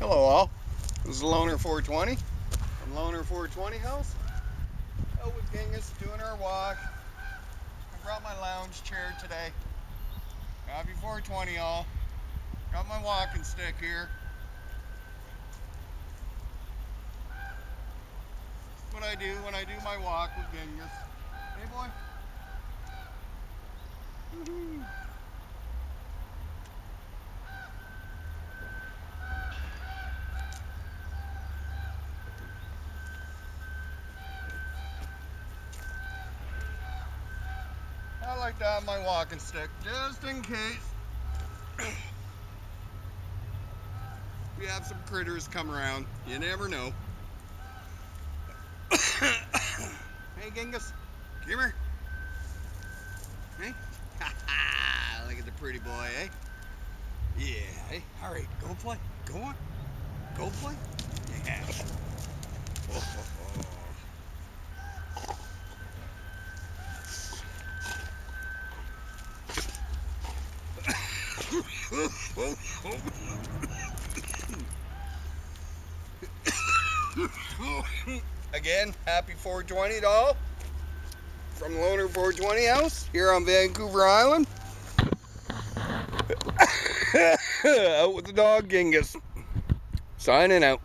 Hello all, this is Loner 420 from Loner 420 House. Out with Genghis doing our walk. I brought my lounge chair today. Happy 420 all. Got my walking stick here. What I do when I do my walk with Genghis. Hey boy. Woohoo. I like to have my walking stick just in case we have some critters come around. You never know. Hey Genghis, come here. Hey? Look at the pretty boy, eh? Yeah, hey? Alright, go play. Go on. Go play. Yeah. Again, happy 420 to all from Loner 420 House here on Vancouver Island. Out with the dog Genghis. Signing out.